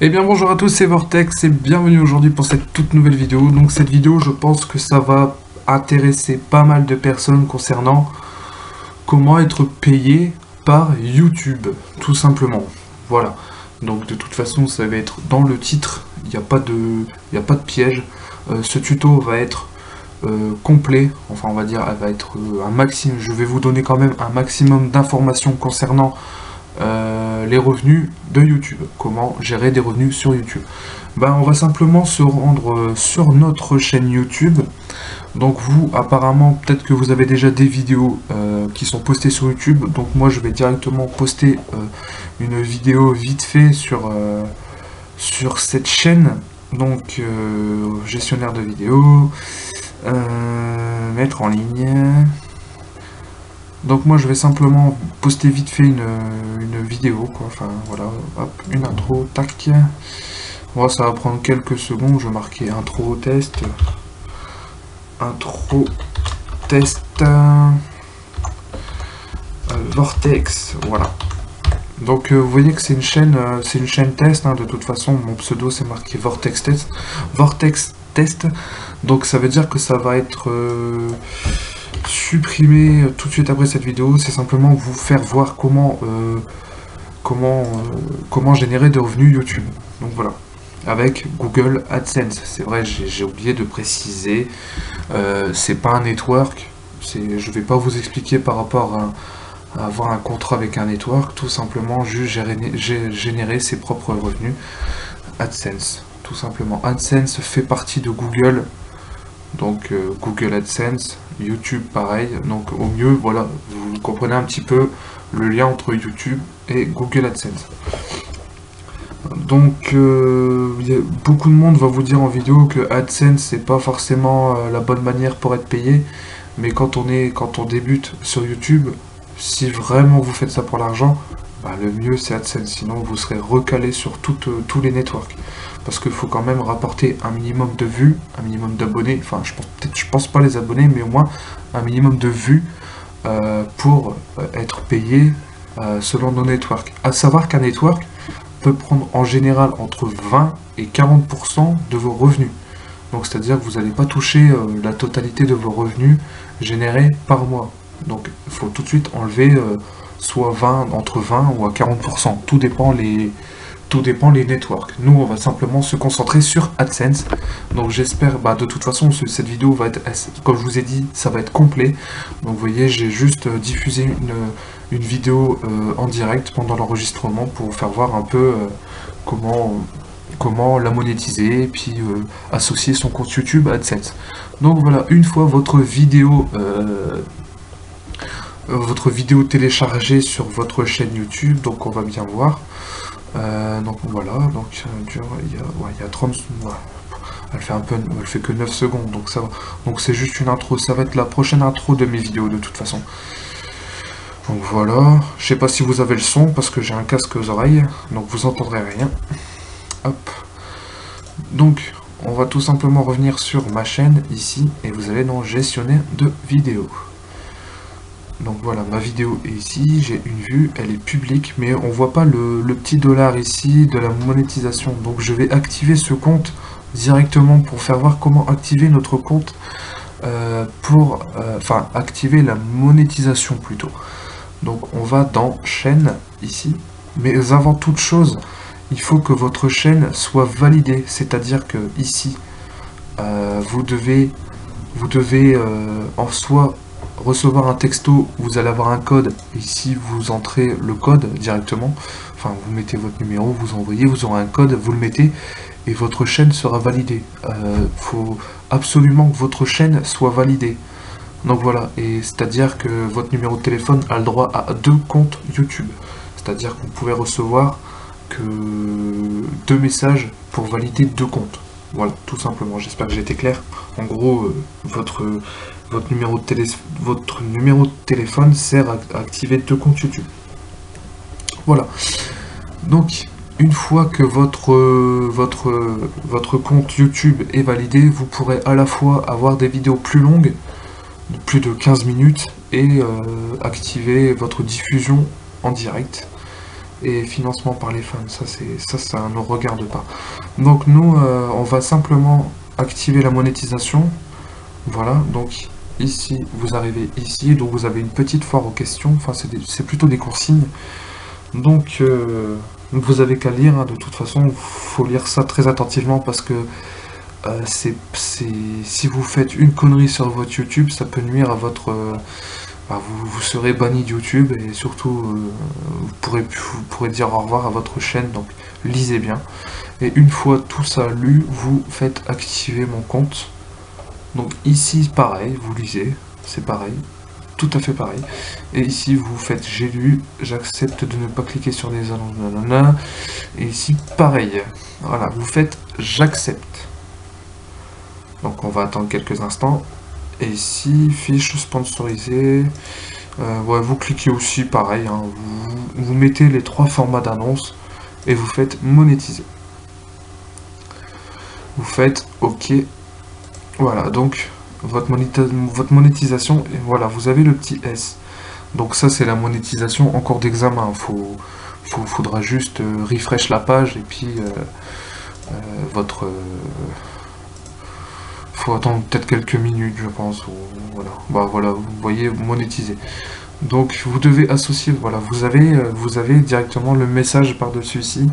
Eh bien bonjour à tous, c'est Vortex et bienvenue aujourd'hui pour cette toute nouvelle vidéo. Donc cette vidéo, je pense que ça va intéresser pas mal de personnes concernant comment être payé par YouTube, tout simplement. Voilà, donc de toute façon ça va être dans le titre, il n'y a pas de piège. Ce tuto va être complet, enfin on va dire, elle va être un maximum, je vais vous donner quand même un maximum d'informations concernant les revenus de YouTube, comment gérer des revenus sur YouTube. On va simplement se rendre sur notre chaîne YouTube. Donc vous, apparemment, peut-être que vous avez déjà des vidéos qui sont postées sur YouTube. Donc moi, je vais directement poster une vidéo vite fait sur cette chaîne. Donc gestionnaire de vidéos, mettre en ligne. Donc moi je vais simplement poster vite fait une vidéo, quoi. Enfin voilà, hop, une intro, tac. Bon, ça va prendre quelques secondes, je vais marquer intro test, Vortex, voilà. Donc vous voyez que c'est une chaîne test, hein, de toute façon mon pseudo c'est marqué Vortex Test, donc ça veut dire que ça va être supprimé tout de suite après cette vidéo. C'est simplement vous faire voir comment générer des revenus YouTube. Donc voilà, avec Google AdSense. C'est vrai, j'ai oublié de préciser, c'est pas un network, je vais pas vous expliquer par rapport à avoir un contrat avec un network, tout simplement juste générer ses propres revenus. AdSense, tout simplement. AdSense fait partie de Google, donc Google AdSense, YouTube pareil, donc au mieux, voilà, vous comprenez un petit peu le lien entre YouTube et Google AdSense. Donc beaucoup de monde va vous dire en vidéo que AdSense c'est pas forcément la bonne manière pour être payé, mais quand on débute sur YouTube, si vraiment vous faites ça pour l'argent, le mieux c'est AdSense, sinon vous serez recalé sur tous les networks. Parce qu'il faut quand même rapporter un minimum de vues, un minimum d'abonnés, enfin je pense pas les abonnés, mais au moins un minimum de vues pour être payé selon nos networks. À savoir qu'un network peut prendre en général entre 20 et 40% de vos revenus. Donc c'est-à-dire que vous n'allez pas toucher la totalité de vos revenus générés par mois. Donc il faut tout de suite enlever soit entre 20 ou à 40%, tout dépend les networks. Nous, on va simplement se concentrer sur AdSense. Donc j'espère, de toute façon, cette vidéo va être, comme je vous ai dit, ça va être complet. Donc vous voyez, j'ai juste diffusé une vidéo en direct pendant l'enregistrement pour vous faire voir un peu comment la monétiser et puis associer son compte YouTube à AdSense. Donc voilà, une fois votre vidéo téléchargée sur votre chaîne YouTube, donc on va bien voir. Donc voilà, donc il y a 30, elle fait que 9 secondes, donc ça va. Donc c'est juste une intro, ça va être la prochaine intro de mes vidéos de toute façon. Donc voilà, je sais pas si vous avez le son parce que j'ai un casque aux oreilles, donc vous entendrez rien. Hop. Donc on va tout simplement revenir sur ma chaîne ici et vous allez dans gestionnaire de vidéos. Donc voilà, ma vidéo est ici, j'ai une vue, elle est publique, mais on voit pas le petit dollar ici de la monétisation. Donc je vais activer ce compte directement pour faire voir comment activer notre compte activer la monétisation plutôt. Donc on va dans chaîne ici, mais avant toute chose, il faut que votre chaîne soit validée, c'est-à-dire que ici, vous devez en soi recevoir un texto, vous allez avoir un code, ici vous entrez le code directement, enfin vous mettez votre numéro, vous envoyez, vous aurez un code, vous le mettez et votre chaîne sera validée. Faut absolument que votre chaîne soit validée. Donc voilà, et c'est-à-dire que votre numéro de téléphone a le droit à 2 comptes YouTube. C'est-à-dire que vous pouvez recevoir que 2 messages pour valider 2 comptes. Voilà, tout simplement, j'espère que j'ai été clair. En gros, votre numéro de téléphone sert à activer 2 comptes YouTube. Voilà. Donc, une fois que votre compte YouTube est validé, vous pourrez à la fois avoir des vidéos plus longues, de plus de 15 minutes et activer votre diffusion en direct. Et financement par les fans, ça ne nous regarde pas. Donc nous, on va simplement activer la monétisation. Voilà, donc ici, vous arrivez ici, donc vous avez une petite foire aux questions, enfin c'est plutôt des consignes. Donc vous avez qu'à lire, hein, de toute façon, il faut lire ça très attentivement parce que si vous faites une connerie sur votre YouTube, ça peut nuire à votre... vous serez banni de YouTube et surtout vous pourrez dire au revoir à votre chaîne, donc lisez bien. Et une fois tout ça lu, vous faites activer mon compte. Donc ici pareil, vous lisez, c'est pareil, tout à fait pareil. Et ici vous faites j'ai lu, j'accepte de ne pas cliquer sur les annonces, nanana. Et ici pareil, voilà, vous faites j'accepte. Donc on va attendre quelques instants. Et ici, fiche sponsorisée. Ouais, vous cliquez aussi pareil, hein, vous mettez les 3 formats d'annonce et vous faites monétiser. Vous faites OK. Voilà, donc votre monétisation, et voilà, vous avez le petit S. Donc ça c'est la monétisation en cours d'examen. Faudra juste refresh la page et puis votre... faut attendre peut-être quelques minutes, je pense. Voilà. Bah voilà, vous voyez, monétiser. Donc vous devez associer, voilà, vous avez directement le message par-dessus ici.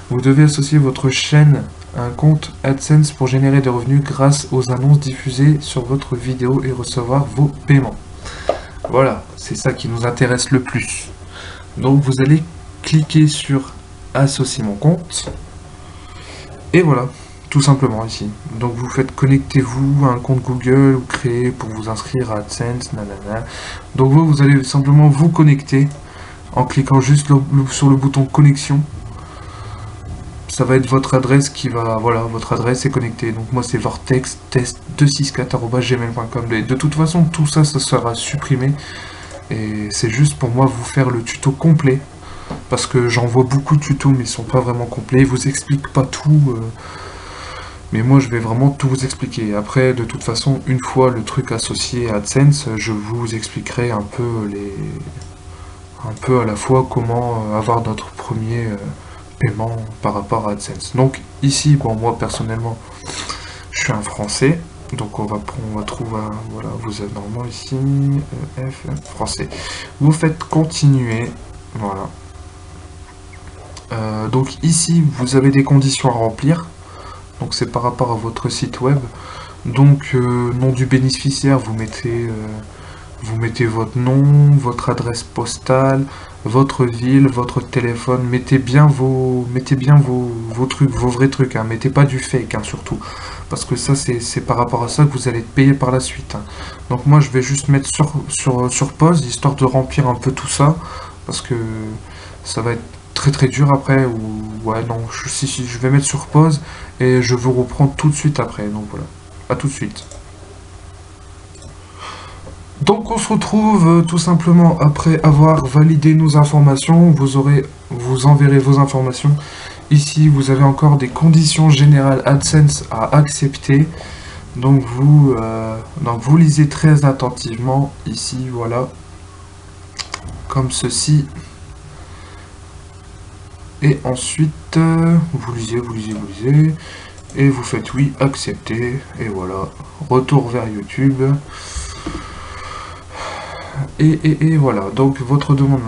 Vous devez associer votre chaîne à un compte AdSense pour générer des revenus grâce aux annonces diffusées sur votre vidéo et recevoir vos paiements. Voilà, c'est ça qui nous intéresse le plus. Donc vous allez cliquer sur associer mon compte. Et voilà, tout simplement ici. Donc vous faites connectez-vous à un compte Google ou créer pour vous inscrire à AdSense, nanana. Donc vous allez simplement vous connecter en cliquant juste sur le bouton connexion. Ça va être votre adresse qui va... Voilà, votre adresse est connectée. Donc moi c'est vortextest264@gmail.com. De toute façon, tout ça, ça sera supprimé. Et c'est juste pour moi vous faire le tuto complet. Parce que j'en vois beaucoup de tutos, mais ils sont pas vraiment complets. Ils vous expliquent pas tout. Mais moi je vais vraiment tout vous expliquer. Après, de toute façon, une fois le truc associé à AdSense, je vous expliquerai un peu à la fois comment avoir notre premier... paiement par rapport à AdSense. Donc ici, bon moi personnellement, je suis un Français, donc on va trouver, voilà, vous êtes normalement ici, F, Français. Vous faites continuer, voilà. Donc ici, vous avez des conditions à remplir, donc c'est par rapport à votre site web. Donc nom du bénéficiaire, vous mettez votre nom, votre adresse postale, votre ville, votre téléphone. Mettez bien vos trucs, vos vrais trucs. Hein. Mettez pas du fake, hein, surtout. Parce que ça, c'est par rapport à ça que vous allez être payé par la suite. Hein. Donc moi, je vais juste mettre sur pause, histoire de remplir un peu tout ça. Parce que ça va être très très dur après. Ou ouais, non, je vais mettre sur pause et je vous reprends tout de suite après. Donc voilà, à tout de suite. Donc on se retrouve tout simplement après avoir validé nos informations. Vous enverrez vos informations. Ici, vous avez encore des conditions générales AdSense à accepter. Donc vous lisez très attentivement ici, voilà, comme ceci. Et ensuite, vous lisez, et vous faites oui, accepter. Et voilà, retour vers YouTube. Et voilà, donc votre demande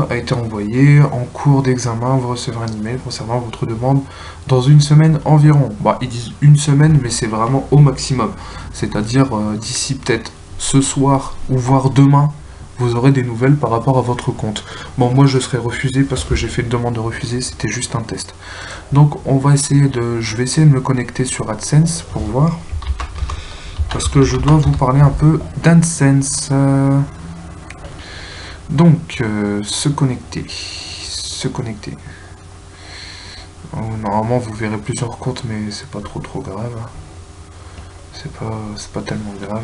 a été envoyée, en cours d'examen, vous recevrez un email concernant votre demande dans une semaine environ. Bah, ils disent une semaine, mais c'est vraiment au maximum. C'est-à-dire d'ici peut-être ce soir ou voire demain, vous aurez des nouvelles par rapport à votre compte. Bon, moi je serai refusé parce que j'ai fait une demande de refuser, c'était juste un test. Donc je vais essayer de me connecter sur AdSense pour voir. Parce que je dois vous parler un peu d'AdSense. Donc, se connecter. Normalement, vous verrez plusieurs comptes, mais c'est pas trop grave. C'est pas tellement grave.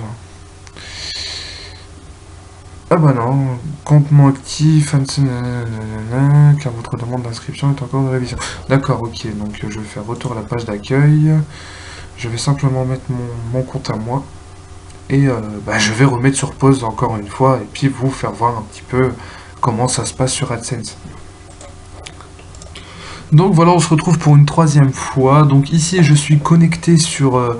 Ah bah non, compte non actif, car votre demande d'inscription est encore de révision. D'accord, ok, donc je vais faire retour à la page d'accueil. Je vais simplement mettre mon compte à moi. Et je vais remettre sur pause encore une fois et puis vous faire voir un petit peu comment ça se passe sur AdSense. Donc voilà, on se retrouve pour une troisième fois. Donc ici, je suis connecté sur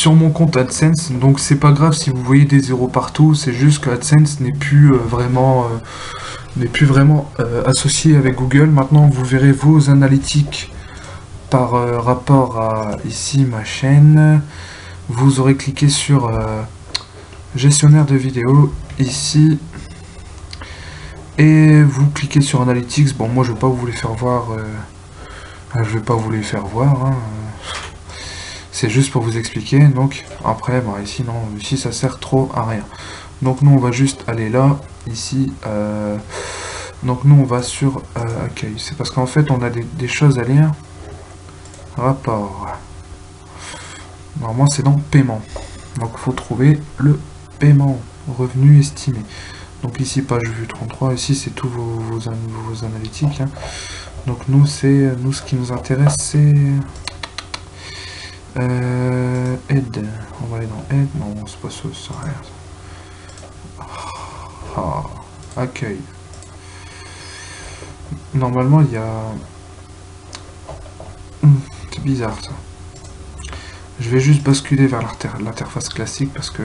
mon compte AdSense. Donc c'est pas grave si vous voyez des zéros partout. C'est juste que AdSense n'est plus vraiment associé avec Google. Maintenant, vous verrez vos analytiques par rapport à ici ma chaîne. Vous aurez cliqué sur gestionnaire de vidéos ici. Et vous cliquez sur Analytics. Bon, moi je vais pas vous les faire voir. Hein. C'est juste pour vous expliquer. Donc après, ici non, ici ça sert trop à rien. Donc nous on va juste aller là, ici. Donc nous on va sur accueil. C'est parce qu'en fait on a des choses à lire. Rapport. Normalement c'est dans paiement. Donc il faut trouver le paiement, revenu estimé. Donc ici page vue 33, ici c'est tous vos analytiques. Hein. Donc nous ce qui nous intéresse c'est aide. On va aller dans aide. Non, c'est pas ça, ça sert à rien. Accueil. Normalement il y a... c'est bizarre ça. Je vais juste basculer vers l'interface classique parce que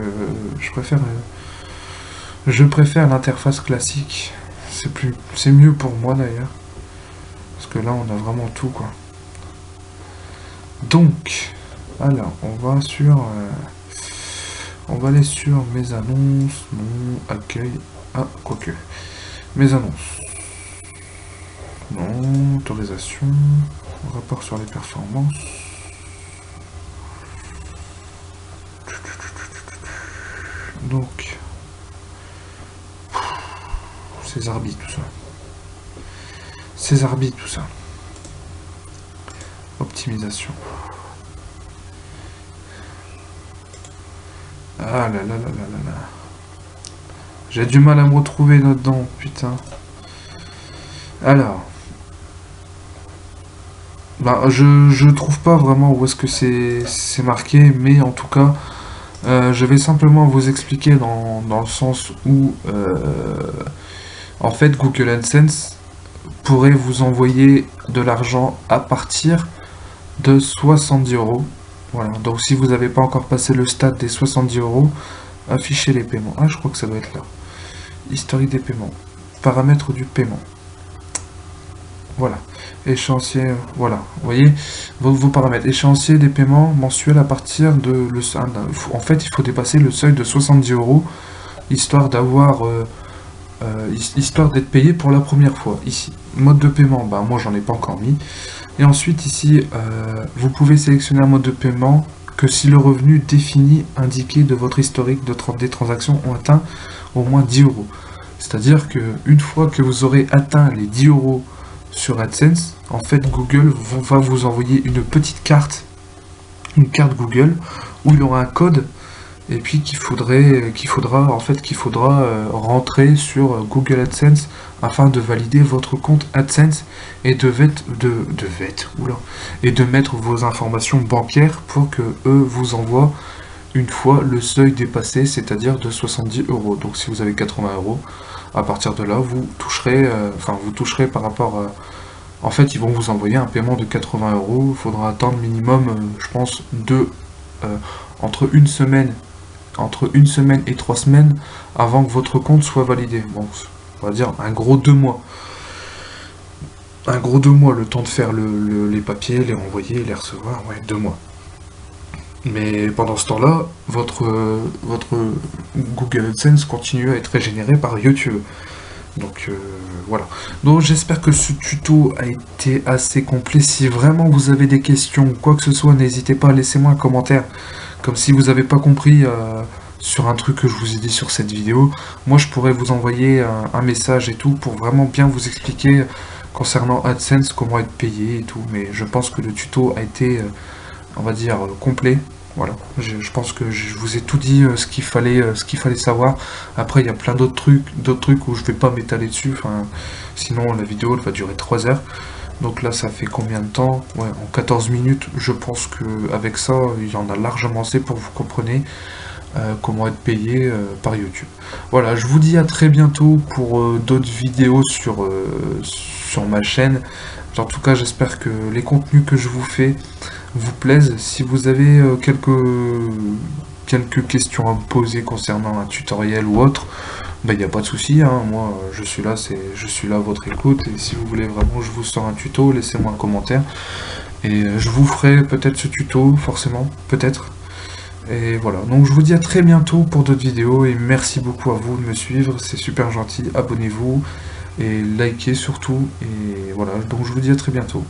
je préfère l'interface classique. C'est mieux pour moi d'ailleurs. Parce que là on a vraiment tout quoi. Donc, alors on va aller sur mes annonces, mon accueil. Ah, quoique. Mes annonces. Non, autorisation. Rapport sur les performances. Donc, ces arbitres, tout ça. Ces arbitres, tout ça. Optimisation. Ah là là là là là là. J'ai du mal à me retrouver là-dedans, putain. Alors. Je trouve pas vraiment où est-ce que c'est marqué, mais en tout cas, je vais simplement vous expliquer dans le sens où, en fait, Google AdSense pourrait vous envoyer de l'argent à partir de 70 €. Voilà, donc si vous n'avez pas encore passé le stade des 70 €, affichez les paiements. Ah, je crois que ça doit être là. Historique des paiements. Paramètres du paiement. Voilà. Échéancier, voilà. Vous voyez vos paramètres. Échéancier des paiements mensuels à partir de... en fait, il faut dépasser le seuil de 70 €, histoire d'avoir... histoire d'être payé pour la première fois. Ici, mode de paiement, moi j'en ai pas encore mis. Et ensuite ici, vous pouvez sélectionner un mode de paiement que si le revenu défini indiqué de votre historique des transactions ont atteint au moins 10 €. C'est-à-dire que une fois que vous aurez atteint les 10 € sur AdSense, en fait Google va vous envoyer une petite carte, une carte Google, où il y aura un code et puis qu'il faudra rentrer sur Google AdSense afin de valider votre compte AdSense et de mettre vos informations bancaires pour que eux vous envoient une fois le seuil dépassé, c'est-à-dire de 70 €. Donc si vous avez 80 €, à partir de là, vous toucherez par rapport à... En fait, ils vont vous envoyer un paiement de 80 €. Il faudra attendre minimum, je pense, entre une semaine et 3 semaines avant que votre compte soit validé. Bon, on va dire un gros 2 mois. Un gros 2 mois, le temps de faire les papiers, les renvoyer, les recevoir, ouais, 2 mois. Mais pendant ce temps-là, votre Google AdSense continue à être régénéré par YouTube. Donc voilà. Donc j'espère que ce tuto a été assez complet. Si vraiment vous avez des questions ou quoi que ce soit, n'hésitez pas à laisser moi un commentaire. Comme si vous n'avez pas compris sur un truc que je vous ai dit sur cette vidéo. Moi je pourrais vous envoyer un message et tout pour vraiment bien vous expliquer concernant AdSense, comment être payé et tout. Mais je pense que le tuto a été, on va dire, complet. Voilà, je pense que je vous ai tout dit ce qu'il fallait savoir. Après, il y a plein d'autres trucs où je vais pas m'étaler dessus. Enfin, sinon la vidéo elle va durer 3 heures. Donc là, ça fait combien de temps? Ouais, en 14 minutes, je pense que avec ça, il y en a largement assez pour que vous compreniez. comment être payé par YouTube. Voilà, je vous dis à très bientôt pour d'autres vidéos sur ma chaîne. En tout cas, j'espère que les contenus que je vous fais vous plaisent. Si vous avez quelques questions à me poser concernant un tutoriel ou autre, il n'y a pas de souci, hein. Moi je suis là, je suis là à votre écoute, et si vous voulez vraiment je vous sors un tuto, laissez-moi un commentaire, et je vous ferai peut-être ce tuto, forcément, peut-être. Et voilà, donc je vous dis à très bientôt pour d'autres vidéos, et merci beaucoup à vous de me suivre, c'est super gentil, abonnez-vous, et likez surtout, et voilà, donc je vous dis à très bientôt.